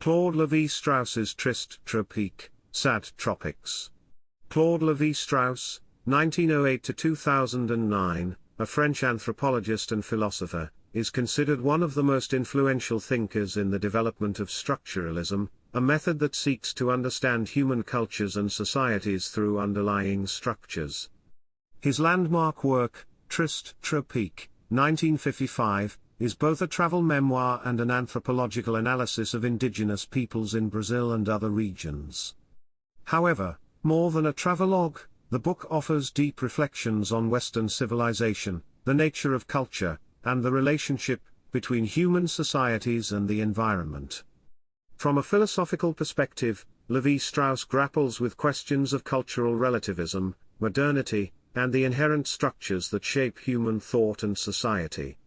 Claude Lévi Strauss's Tristes Tropiques, Sad Tropics. Claude Lévi Strauss, 1908–2009, a French anthropologist and philosopher, is considered one of the most influential thinkers in the development of structuralism, a method that seeks to understand human cultures and societies through underlying structures. His landmark work, Tristes Tropiques, 1955, is both a travel memoir and an anthropological analysis of indigenous peoples in Brazil and other regions. However, more than a travelogue, the book offers deep reflections on Western civilization, the nature of culture, and the relationship between human societies and the environment. From a philosophical perspective, Lévi Strauss grapples with questions of cultural relativism, modernity, and the inherent structures that shape human thought and society.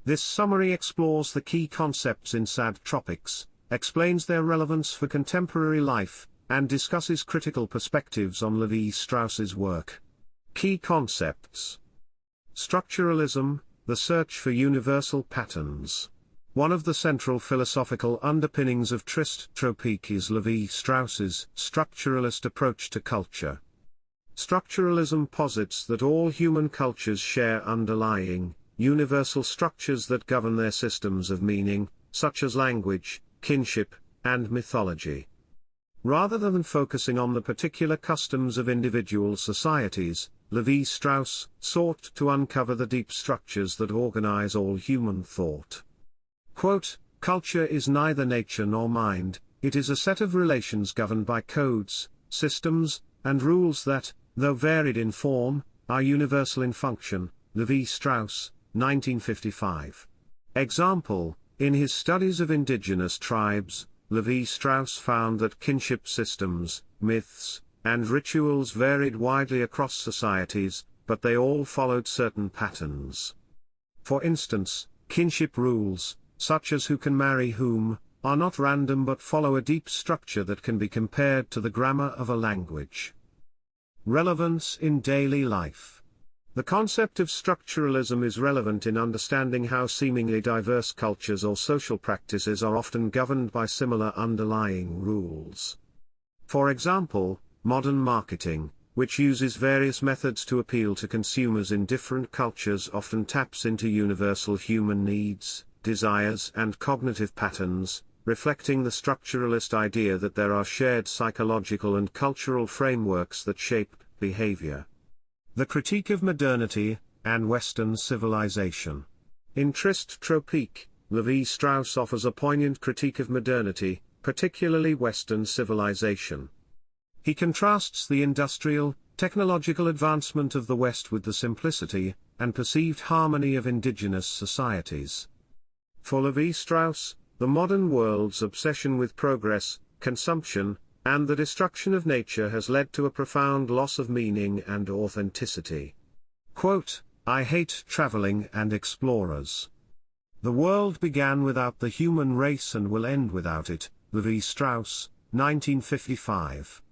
This summary explores the key concepts in Sad Tropiques, explains their relevance for contemporary life, and discusses critical perspectives on Lévi Strauss's work. Key concepts. Structuralism, the search for universal patterns. One of the central philosophical underpinnings of Tristes Tropiques is Lévi Strauss's structuralist approach to culture. Structuralism posits that all human cultures share underlying, universal structures that govern their systems of meaning, such as language, kinship, and mythology. Rather than focusing on the particular customs of individual societies, Lévi Strauss sought to uncover the deep structures that organize all human thought. Quote, "Culture is neither nature nor mind, it is a set of relations governed by codes, systems, and rules that, though varied in form, are universal in function." Lévi Strauss, 1955. Example, in his studies of indigenous tribes, Lévi Strauss found that kinship systems, myths, and rituals varied widely across societies, but they all followed certain patterns. For instance, kinship rules, such as who can marry whom, are not random but follow a deep structure that can be compared to the grammar of a language. Relevance in daily life. The concept of structuralism is relevant in understanding how seemingly diverse cultures or social practices are often governed by similar underlying rules. For example, modern marketing, which uses various methods to appeal to consumers in different cultures, often taps into universal human needs, desires, and cognitive patterns, reflecting the structuralist idea that there are shared psychological and cultural frameworks that shape behavior. The critique of modernity, and Western civilization. In Tristes Tropiques, Lévi Strauss offers a poignant critique of modernity, particularly Western civilization. He contrasts the industrial, technological advancement of the West with the simplicity, and perceived harmony of indigenous societies. For Lévi Strauss, the modern world's obsession with progress, consumption, and the destruction of nature has led to a profound loss of meaning and authenticity. Quote, "I hate traveling and explorers. The world began without the human race and will end without it." Lévi Strauss, 1955.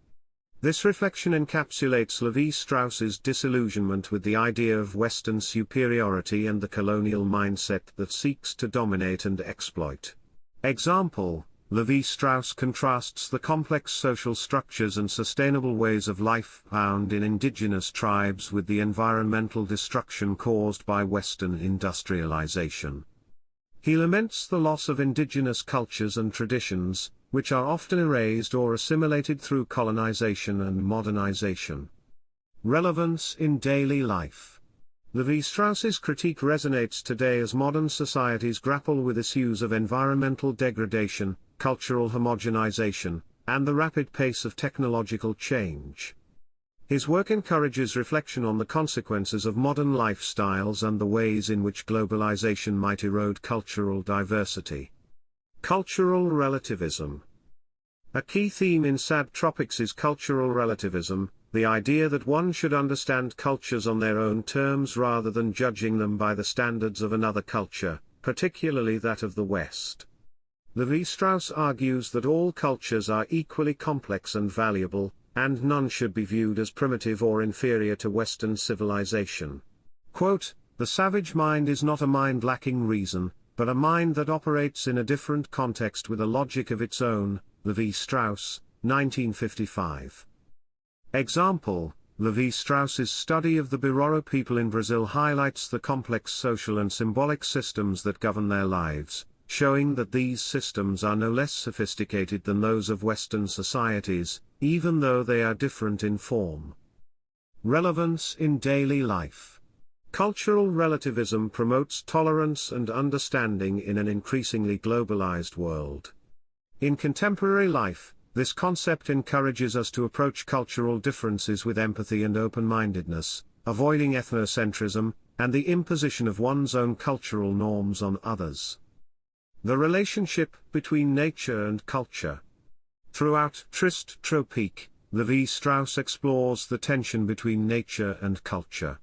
This reflection encapsulates Lévi Strauss's disillusionment with the idea of Western superiority and the colonial mindset that seeks to dominate and exploit. Example, Lévi Strauss contrasts the complex social structures and sustainable ways of life found in indigenous tribes with the environmental destruction caused by Western industrialization. He laments the loss of indigenous cultures and traditions, which are often erased or assimilated through colonization and modernization. Relevance in daily life. Lévi Strauss's critique resonates today as modern societies grapple with issues of environmental degradation, cultural homogenization, and the rapid pace of technological change. His work encourages reflection on the consequences of modern lifestyles and the ways in which globalization might erode cultural diversity. Cultural relativism. A key theme in Sad Tropiques is cultural relativism, the idea that one should understand cultures on their own terms rather than judging them by the standards of another culture, particularly that of the West. Lévi Strauss argues that all cultures are equally complex and valuable, and none should be viewed as primitive or inferior to Western civilization. Quote, "The savage mind is not a mind lacking reason, but a mind that operates in a different context with a logic of its own. Lévi Strauss, 1955. Example: Lévi Strauss's study of the Biroro people in Brazil highlights the complex social and symbolic systems that govern their lives, showing that these systems are no less sophisticated than those of Western societies, even though they are different in form. Relevance in daily life. Cultural relativism promotes tolerance and understanding in an increasingly globalized world. In contemporary life, this concept encourages us to approach cultural differences with empathy and open-mindedness, avoiding ethnocentrism, and the imposition of one's own cultural norms on others. The relationship between nature and culture. Throughout Tristes Tropiques, Lévi Strauss explores the tension between nature and culture.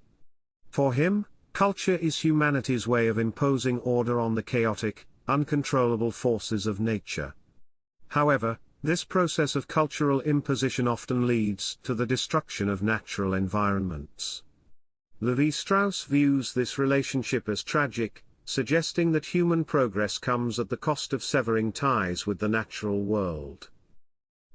For him, culture is humanity's way of imposing order on the chaotic, uncontrollable forces of nature. However, this process of cultural imposition often leads to the destruction of natural environments. Lévi Strauss views this relationship as tragic, suggesting that human progress comes at the cost of severing ties with the natural world.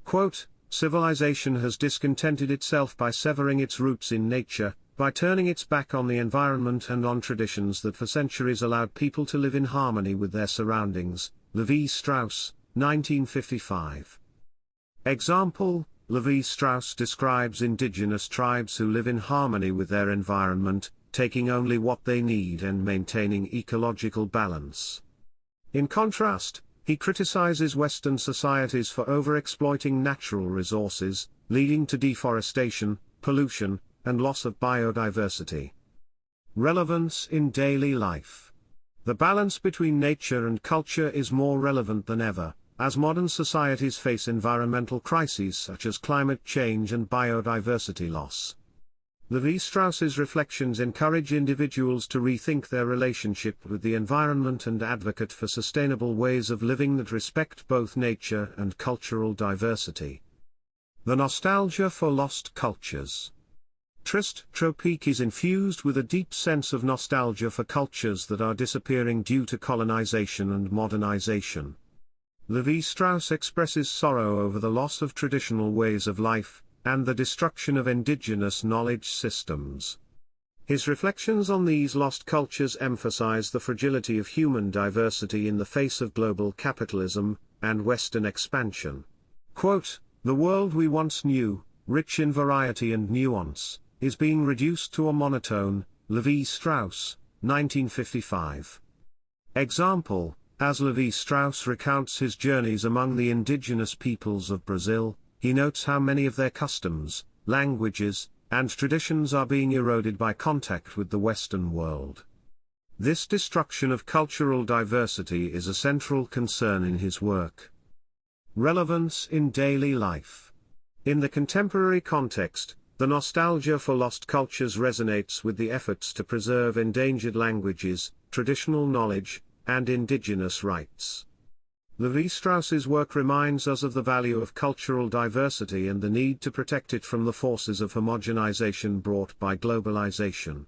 Quote, "Civilization has discontented itself by severing its roots in nature, by turning its back on the environment and on traditions that for centuries allowed people to live in harmony with their surroundings." Lévi Strauss, 1955. Example: Lévi Strauss describes indigenous tribes who live in harmony with their environment, taking only what they need and maintaining ecological balance. In contrast, he criticizes Western societies for overexploiting natural resources, leading to deforestation, pollution, and loss of biodiversity. Relevance in daily life. The balance between nature and culture is more relevant than ever, as modern societies face environmental crises such as climate change and biodiversity loss. Lévi Strauss's reflections encourage individuals to rethink their relationship with the environment and advocate for sustainable ways of living that respect both nature and cultural diversity. The nostalgia for lost cultures. Tristes Tropiques is infused with a deep sense of nostalgia for cultures that are disappearing due to colonization and modernization. Lévi Strauss expresses sorrow over the loss of traditional ways of life, and the destruction of indigenous knowledge systems. His reflections on these lost cultures emphasize the fragility of human diversity in the face of global capitalism and Western expansion. Quote, "The world we once knew, rich in variety and nuance, is being reduced to a monotone." Lévi Strauss, 1955. Example: as Lévi Strauss recounts his journeys among the indigenous peoples of Brazil, he notes how many of their customs, languages, and traditions are being eroded by contact with the Western world. This destruction of cultural diversity is a central concern in his work. Relevance in daily life. In the contemporary context, the nostalgia for lost cultures resonates with the efforts to preserve endangered languages, traditional knowledge, and indigenous rights. Lévi Strauss's work reminds us of the value of cultural diversity and the need to protect it from the forces of homogenization brought by globalization.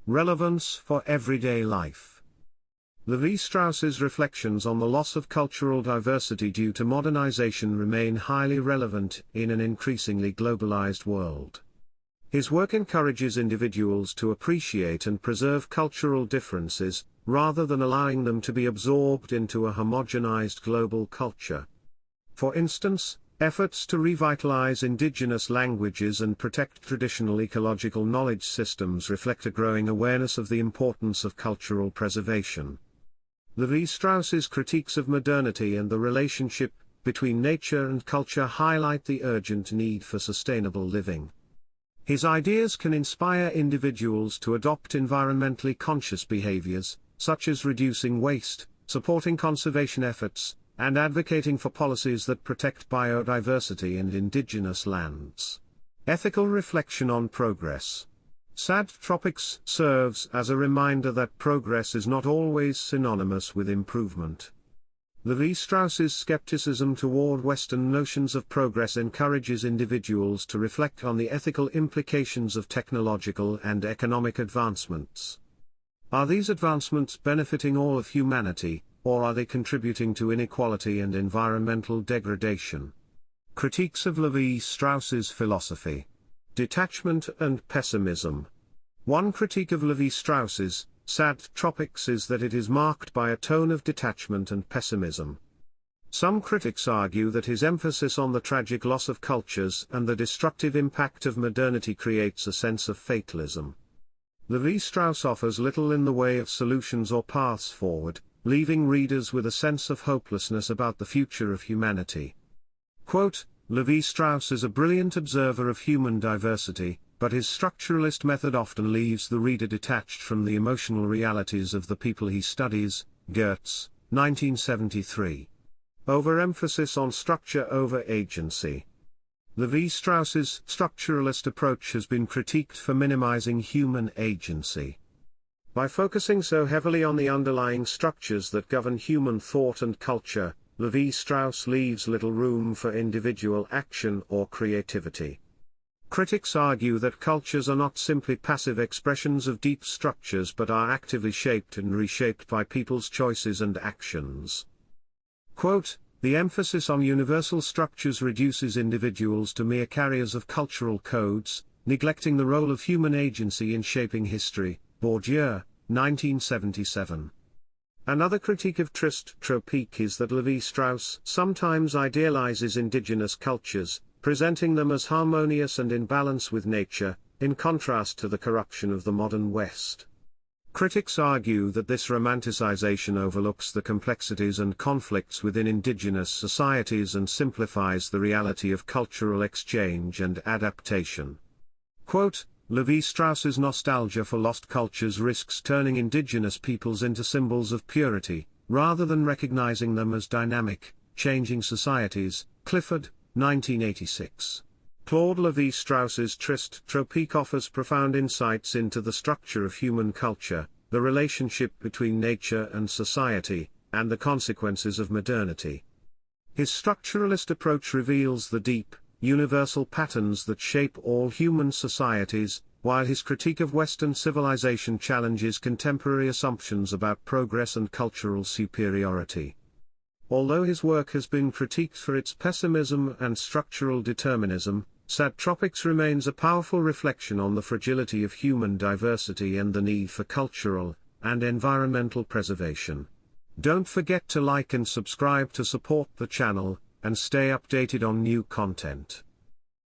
Relevance for everyday life. Lévi Strauss's reflections on the loss of cultural diversity due to modernization remain highly relevant in an increasingly globalized world. His work encourages individuals to appreciate and preserve cultural differences, rather than allowing them to be absorbed into a homogenized global culture. For instance, efforts to revitalize indigenous languages and protect traditional ecological knowledge systems reflect a growing awareness of the importance of cultural preservation. Lévi Strauss's critiques of modernity and the relationship between nature and culture highlight the urgent need for sustainable living. His ideas can inspire individuals to adopt environmentally conscious behaviors, such as reducing waste, supporting conservation efforts, and advocating for policies that protect biodiversity and indigenous lands. Ethical reflection on progress. Tristes Tropiques serves as a reminder that progress is not always synonymous with improvement. Lévi Strauss's skepticism toward Western notions of progress encourages individuals to reflect on the ethical implications of technological and economic advancements. Are these advancements benefiting all of humanity, or are they contributing to inequality and environmental degradation? Critiques of Lévi Strauss's philosophy. Detachment and pessimism. One critique of Lévi Strauss's Tristes Tropiques is that it is marked by a tone of detachment and pessimism. Some critics argue that his emphasis on the tragic loss of cultures and the destructive impact of modernity creates a sense of fatalism. Lévi Strauss offers little in the way of solutions or paths forward, leaving readers with a sense of hopelessness about the future of humanity. Quote, Lévi Strauss is a brilliant observer of human diversity, but his structuralist method often leaves the reader detached from the emotional realities of the people he studies. Goetz, 1973. Overemphasis on structure over agency. Lévi Strauss's structuralist approach has been critiqued for minimizing human agency. By focusing so heavily on the underlying structures that govern human thought and culture, Lévi Strauss leaves little room for individual action or creativity. Critics argue that cultures are not simply passive expressions of deep structures but are actively shaped and reshaped by people's choices and actions. Quote, the emphasis on universal structures reduces individuals to mere carriers of cultural codes, neglecting the role of human agency in shaping history. Bourdieu, 1977. Another critique of Tristes Tropiques is that Lévi Strauss sometimes idealizes indigenous cultures, presenting them as harmonious and in balance with nature, in contrast to the corruption of the modern West. Critics argue that this romanticization overlooks the complexities and conflicts within indigenous societies and simplifies the reality of cultural exchange and adaptation. Quote, Lévi Strauss's nostalgia for lost cultures risks turning indigenous peoples into symbols of purity, rather than recognizing them as dynamic, changing societies. Clifford, 1986. Claude Lévi Strauss's Tristes Tropiques offers profound insights into the structure of human culture, the relationship between nature and society, and the consequences of modernity. His structuralist approach reveals the deep, universal patterns that shape all human societies, while his critique of Western civilization challenges contemporary assumptions about progress and cultural superiority. Although his work has been critiqued for its pessimism and structural determinism, Tristes Tropiques remains a powerful reflection on the fragility of human diversity and the need for cultural and environmental preservation. Don't forget to like and subscribe to support the channel, and stay updated on new content.